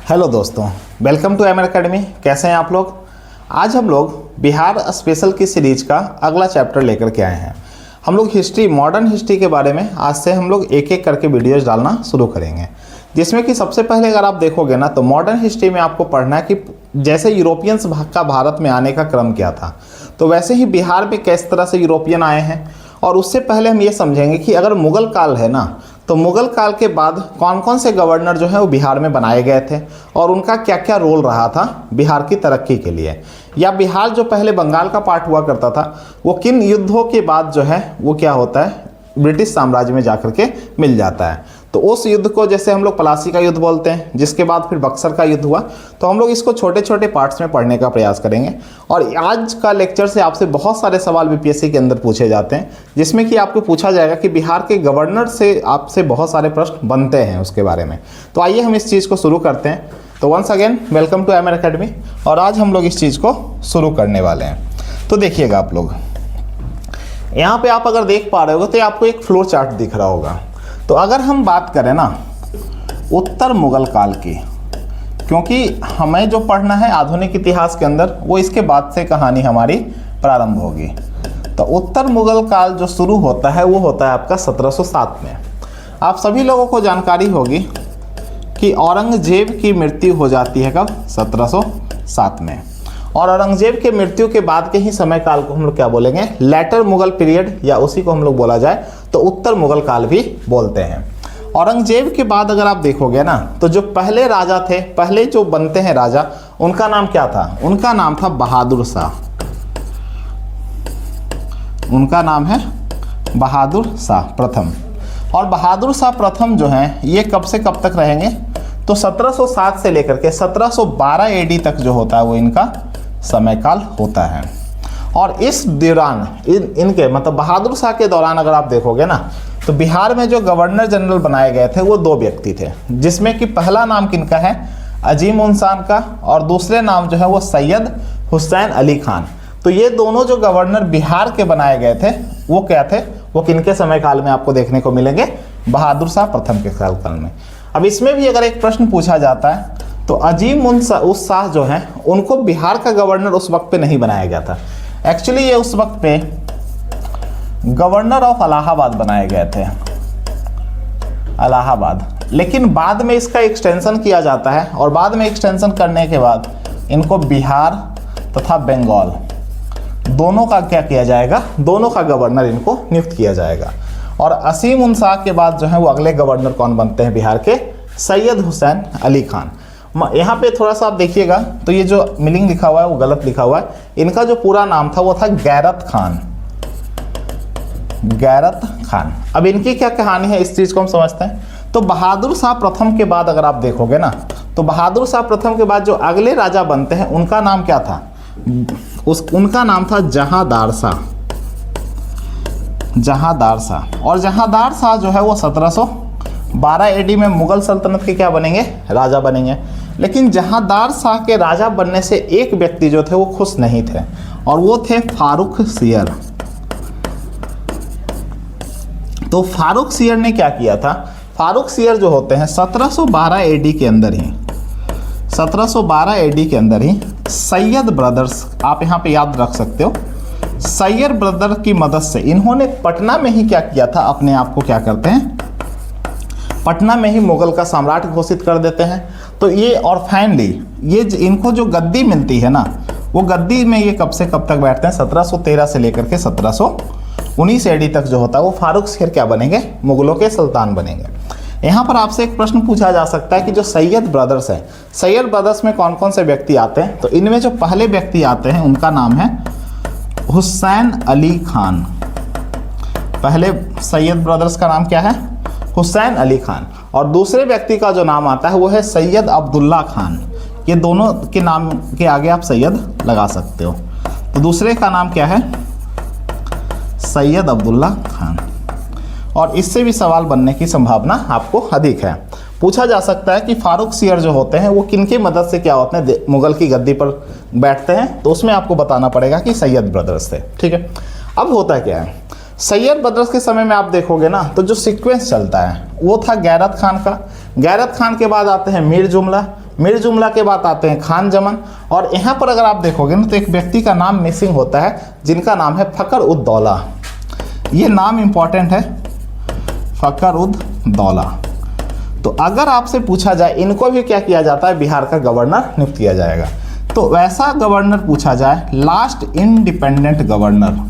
Hello दोस्तों, welcome to MN academy. कैसे हैं आप लोग? आज हम लोग बिहार स्पेशल की सीरीज का अगला चैप्टर लेकर के आए हैं। हम लोग हिस्ट्री, मॉडर्न हिस्ट्री के बारे में आज से हम लोग एक एक करके वीडियोस डालना शुरू करेंगे, जिसमें कि सबसे पहले अगर आप देखोगे ना तो मॉडर्न हिस्ट्री में आपको पढ़ना है कि जैसे यूरोपियंस का भारत में आने का क्रम क्या था, तो वैसे ही बिहार में किस तरह से यूरोपियन आए हैं। और उससे पहले हम ये समझेंगे कि अगर मुग़ल काल है ना, तो मुग़ल काल के बाद कौन कौन से गवर्नर जो है वो बिहार में बनाए गए थे और उनका क्या क्या रोल रहा था बिहार की तरक्की के लिए, या बिहार जो पहले बंगाल का पार्ट हुआ करता था वो किन युद्धों के बाद जो है वो क्या होता है, ब्रिटिश साम्राज्य में जाकर के मिल जाता है। तो उस युद्ध को जैसे हम लोग प्लासी का युद्ध बोलते हैं, जिसके बाद फिर बक्सर का युद्ध हुआ, तो हम लोग इसको छोटे छोटे पार्ट्स में पढ़ने का प्रयास करेंगे। और आज का लेक्चर से आपसे बहुत सारे सवाल बीपीएससी के अंदर पूछे जाते हैं, जिसमें कि आपको पूछा जाएगा कि बिहार के गवर्नर से आपसे बहुत सारे प्रश्न बनते हैं उसके बारे में। तो आइए हम इस चीज़ को शुरू करते हैं। तो once again welcome to MN academy, और आज हम लोग इस चीज़ को शुरू करने वाले हैं। तो देखिएगा आप लोग, यहाँ पे आप अगर देख पा रहे हो तो आपको एक फ्लो चार्ट दिख रहा होगा। तो अगर हम बात करें ना उत्तर मुग़ल काल की, क्योंकि हमें जो पढ़ना है आधुनिक इतिहास के अंदर वो इसके बाद से कहानी हमारी प्रारंभ होगी। तो उत्तर मुग़ल काल जो शुरू होता है वो होता है आपका 1707 में। आप सभी लोगों को जानकारी होगी कि औरंगजेब की मृत्यु हो जाती है कब? 1707 में। और औरंगजेब के मृत्यु के बाद के ही समय काल को हम लोग क्या बोलेंगे? लेटर मुगल पीरियड, या उसी को हम लोग बोला जाए तो उत्तर मुगल काल भी बोलते हैं। औरंगजेब के बाद अगर आप देखोगे ना तो जो पहले राजा थे, पहले जो बनते हैं राजा, उनका नाम क्या था? उनका नाम था बहादुर शाह। उनका नाम है बहादुर शाह प्रथम। और बहादुर शाह प्रथम जो हैं ये कब से कब तक रहेंगे? तो 1707 से लेकर के 1712 एडी तक जो होता है वो इनका समय काल होता है। और इस दौरान इनके मतलब बहादुर शाह के दौरान अगर आप देखोगे ना तो बिहार में जो गवर्नर जनरल बनाए गए थे वो दो व्यक्ति थे, जिसमें कि पहला नाम किनका है? अजीम उन शाह का, और दूसरे नाम जो है वो सैयद हुसैन अली खान। तो ये दोनों जो गवर्नर बिहार के बनाए गए थे वो क्या थे? वो किनके समय काल में आपको देखने को मिलेंगे? बहादुर शाह प्रथम के काल में। अब इसमें भी अगर एक प्रश्न पूछा जाता है तो अजीम उस शाह जो हैं उनको बिहार का गवर्नर उस वक्त पे नहीं बनाया गया था। एक्चुअली ये उस वक्त पे गवर्नर ऑफ इलाहाबाद बनाए गए थे, इलाहाबाद। लेकिन बाद में इसका एक्सटेंशन किया जाता है, और बाद में एक्सटेंशन करने के बाद इनको बिहार तथा बंगाल दोनों का क्या किया जाएगा? दोनों का गवर्नर इनको नियुक्त किया जाएगा। और असीम उन शाह के बाद जो है वो अगले गवर्नर कौन बनते हैं बिहार के? सैयद हुसैन अली खान। यहाँ पे थोड़ा सा आप देखिएगा तो ये जो मिलिंग लिखा हुआ है वो गलत लिखा हुआ है। इनका जो पूरा नाम था वो था गैरत खान। गैरत खान। अब इनकी क्या कहानी है इस चीज़ को हम समझते हैं। तो बहादुर शाह प्रथम के बाद अगर आप देखोगे ना तो बहादुर शाह प्रथम के बाद जो अगले राजा बनते हैं उनका नाम क्या था? उनका नाम था जहांदार शाह। जहांदार शाह। और जहांदार शाह जो है वो 1712 एडी में मुगल सल्तनत के क्या बनेंगे? राजा बनेंगे। लेकिन जहांदार शाह के राजा बनने से एक व्यक्ति जो थे वो खुश नहीं थे, और वो थे फारूक सियर। तो फारूक सियर ने क्या किया था? फारूक सियर जो होते हैं 1712 एडी के अंदर ही, 1712 एडी के अंदर ही सैयद ब्रदर्स, आप यहाँ पे याद रख सकते हो, सैयद ब्रदर की मदद से इन्होंने पटना में ही क्या किया था? अपने आप को क्या करते हैं? पटना में ही मुगल का सम्राट घोषित कर देते हैं। तो ये और फाइनली ये इनको जो गद्दी मिलती है ना, वो गद्दी में ये कब से कब तक बैठते हैं? 1713 से लेकर के 1719 एडी तक जो होता है वो फारूक सियर क्या बनेंगे? मुगलों के सुल्तान बनेंगे। यहाँ पर आपसे एक प्रश्न पूछा जा सकता है कि जो सैयद ब्रदर्स है, सैयद ब्रदर्स में कौन कौन से व्यक्ति आते हैं? तो इनमें जो पहले व्यक्ति आते हैं उनका नाम है हुसैन अली खान। पहले सैयद ब्रदर्स का नाम क्या है? हुसैन अली खान। और दूसरे व्यक्ति का जो नाम आता है वो है सैयद अब्दुल्ला खान। ये दोनों के नाम के आगे आप सैयद लगा सकते हो। तो दूसरे का नाम क्या है? सैयद अब्दुल्ला खान। और इससे भी सवाल बनने की संभावना आपको अधिक है। पूछा जा सकता है कि फारूक सियर जो होते हैं वो किनकी मदद से क्या होते हैं? मुगल की गद्दी पर बैठते हैं। तो उसमें आपको बताना पड़ेगा कि सैयद ब्रदर्स थे। ठीक है, अब होता क्या है? सैयद ब्रदर्स के समय में आप देखोगे ना तो जो सीक्वेंस चलता है वो था गैरत खान का। गैरत खान के बाद आते हैं मीर जुमला। मीर जुमला के बाद आते हैं खान जमन। और यहाँ पर अगर आप देखोगे ना तो एक व्यक्ति का नाम मिसिंग होता है जिनका नाम है फ़खर उद दौला। ये नाम इंपॉर्टेंट है, फ़खर उद दौला। तो अगर आपसे पूछा जाए इनको भी क्या किया जाता है, बिहार का गवर्नर नियुक्त किया जाएगा। तो वैसा गवर्नर पूछा जाए, लास्ट इंडिपेंडेंट गवर्नर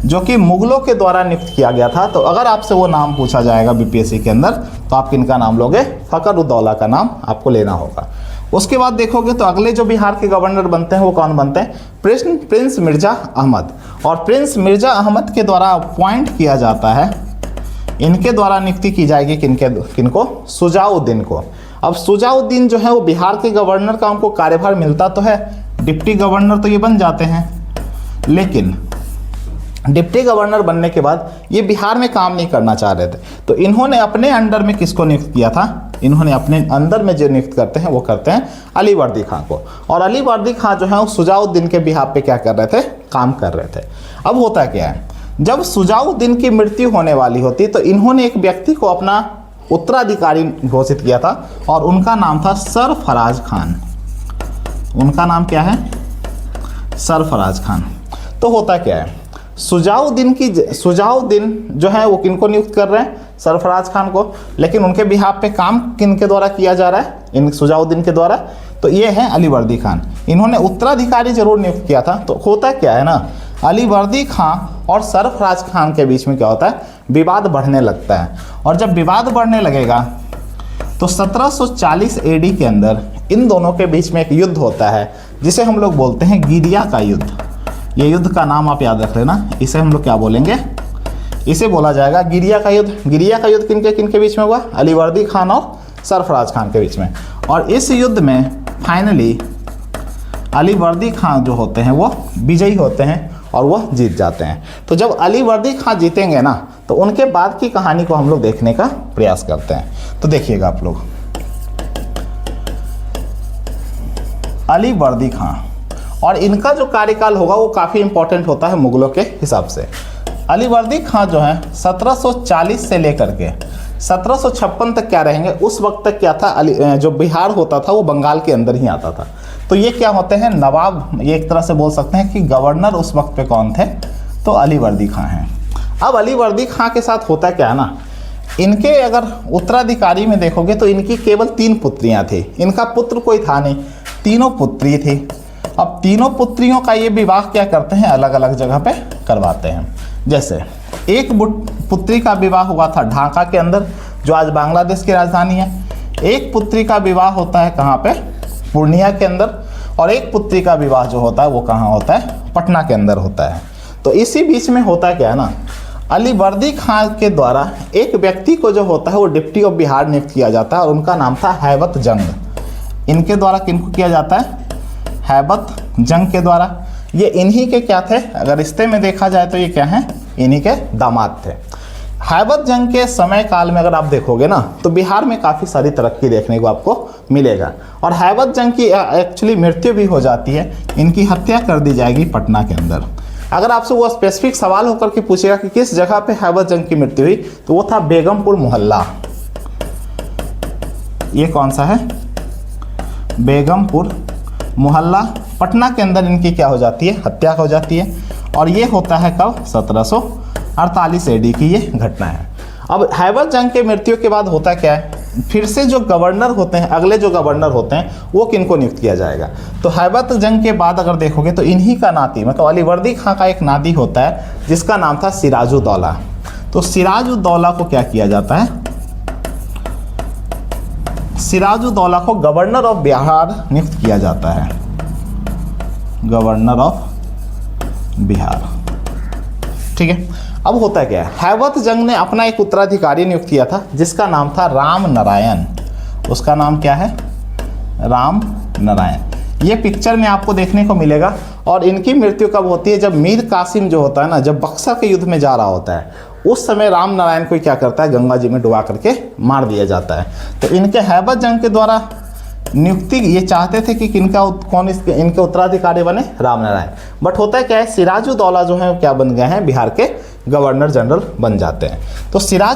जो कि मुगलों के द्वारा नियुक्त किया गया था। तो अगर आपसे वो नाम पूछा जाएगा बीपीएससी के अंदर तो आप किनका नाम लोगे, फ़खर उद दौला का नाम आपको लेना होगा। उसके बाद देखोगे तो अगले जो बिहार के गवर्नर बनते हैं वो कौन बनते हैं, प्रिंस मिर्जा अहमद। और प्रिंस मिर्जा अहमद के द्वारा अपॉइंट किया जाता है, इनके द्वारा नियुक्ति की जाएगी किनको, सुजाउद्दीन को। अब सुजाउद्दीन जो है वो बिहार के गवर्नर का उनको कार्यभार मिलता तो है, डिप्टी गवर्नर तो ये बन जाते हैं, लेकिन डिप्टी गवर्नर बनने के बाद ये बिहार में काम नहीं करना चाह रहे थे। तो इन्होंने अपने अंडर में किसको नियुक्त किया था, इन्होंने अपने अंदर में जो नियुक्त करते हैं वो करते हैं अली वर्दी खां को। और अली वर्दी खां जो है वो सुजाउद्दीन के बिहार पे क्या कर रहे थे, काम कर रहे थे। अब होता क्या है, जब सुजाउद्दीन की मृत्यु होने वाली होती तो इन्होंने एक व्यक्ति को अपना उत्तराधिकारी घोषित किया था और उनका नाम था सरफराज खान। उनका नाम क्या है, सरफराज खान। तो होता क्या है, सुजाउद्दीन जो है वो किनको नियुक्त कर रहे हैं, सरफराज खान को, लेकिन उनके बिहाफ पे काम किनके द्वारा किया जा रहा है, इन सुजाउद्दीन के द्वारा। तो ये है अली वर्दी खान, इन्होंने उत्तराधिकारी जरूर नियुक्त किया था। तो होता क्या है ना, अली वर्दी खां और सरफराज खान के बीच में क्या होता है, विवाद बढ़ने लगता है। और जब विवाद बढ़ने लगेगा तो 1740 एडी के अंदर इन दोनों के बीच में एक युद्ध होता है जिसे हम लोग बोलते हैं गिरिया का युद्ध। ये युद्ध का नाम आप याद रख लेना, इसे हम लोग क्या बोलेंगे, इसे बोला जाएगा गिरिया का युद्ध। गिरिया का युद्ध किनके बीच में हुआ, अली वर्दी खान और सरफराज खान के बीच में। और इस युद्ध में फाइनली अली वर्दी खान जो होते हैं वो विजयी होते हैं और वो जीत जाते हैं। तो जब अली वर्दी खान जीतेंगे ना तो उनके बाद की कहानी को हम लोग देखने का प्रयास करते हैं। तो देखिएगा आप लोग, अली वर्दी खान और इनका जो कार्यकाल होगा वो काफ़ी इंपॉर्टेंट होता है मुगलों के हिसाब से। अली वर्दी खान जो है 1740 से लेकर के 1756 तक क्या रहेंगे, उस वक्त तक क्या था, जो बिहार होता था वो बंगाल के अंदर ही आता था। तो ये क्या होते हैं, नवाब, ये एक तरह से बोल सकते हैं कि गवर्नर उस वक्त पे कौन थे, तो अली वर्दी खान हैं। अब अली वर्दी खान के साथ होता क्या है ना, इनके अगर उत्तराधिकारी में देखोगे तो इनकी केवल 3 पुत्रियां थी, इनका पुत्र कोई था नहीं, तीनों पुत्री थी। अब तीनों पुत्रियों का ये विवाह क्या करते हैं, अलग अलग जगह पे करवाते हैं। जैसे एक पुत्री का विवाह हुआ था ढाका के अंदर जो आज बांग्लादेश की राजधानी है, एक पुत्री का विवाह होता है कहाँ पे, पूर्णिया के अंदर, और एक पुत्री का विवाह जो होता है वो कहाँ होता है, पटना के अंदर होता है। तो इसी बीच में होता क्या है ना, अली वर्दी खान के द्वारा एक व्यक्ति को जो होता है वो डिप्टी ऑफ बिहार नियुक्त किया जाता है और उनका नाम था हैबत जंग। इनके द्वारा किनको किया जाता है, हैबत जंग के द्वारा। ये इन्हीं के क्या थे, अगर रिश्ते में देखा जाए तो ये क्या हैं, इन्हीं के दामाद थे। हैबत जंग के समय काल में अगर आप देखोगे ना तो बिहार में काफ़ी सारी तरक्की देखने को आपको मिलेगा। और हैबत जंग की एक्चुअली मृत्यु भी हो जाती है, इनकी हत्या कर दी जाएगी पटना के अंदर। अगर आपसे वो स्पेसिफिक सवाल होकर के पूछेगा कि किस जगह पे हैबत जंग की मृत्यु हुई, तो वो था बेगमपुर मोहल्ला। ये कौन सा है, बेगमपुर मोहल्ला, पटना के अंदर इनकी क्या हो जाती है, हत्या हो जाती है। और ये होता है कब, 1748 एडी की ये घटना है। अब हैबत जंग के मृत्यु के बाद होता क्या है, फिर से जो गवर्नर होते हैं, अगले जो गवर्नर होते हैं वो किनको नियुक्त किया जाएगा। तो हैबत जंग के बाद अगर देखोगे तो इन्हीं का नाती, मतलब अली वर्दी खान का एक नाती होता है जिसका नाम था सिराजुद्दौला। तो सिराजुद्दौला को क्या किया जाता है, सिराजुद्दौला को गवर्नर ऑफ बिहार नियुक्त किया जाता है, गवर्नर ऑफ बिहार। ठीक है। अब होता क्या है, हैबत जंग ने अपना एक उत्तराधिकारी नियुक्त किया था जिसका नाम था राम नारायण। उसका नाम क्या है, राम नारायण। ये पिक्चर में आपको देखने को मिलेगा। और इनकी मृत्यु कब होती है, जब मीर कासिम जो होता है ना, जब बक्सर के युद्ध में जा रहा होता है, उस समय राम नारायण को क्या करता है, गंगा जी में डुबा करके मार दिया जाता है। तो इनके हैबत जंग के द्वारा नियुक्ति ये चाहते थे कि इनके उत्तराधिकारी बने, राम नारायण। बट होता है क्या है, सिराजुद्दौला जो है क्या बन गए हैं, बिहार के गवर्नर जनरल बन जाते हैं। तो सिराज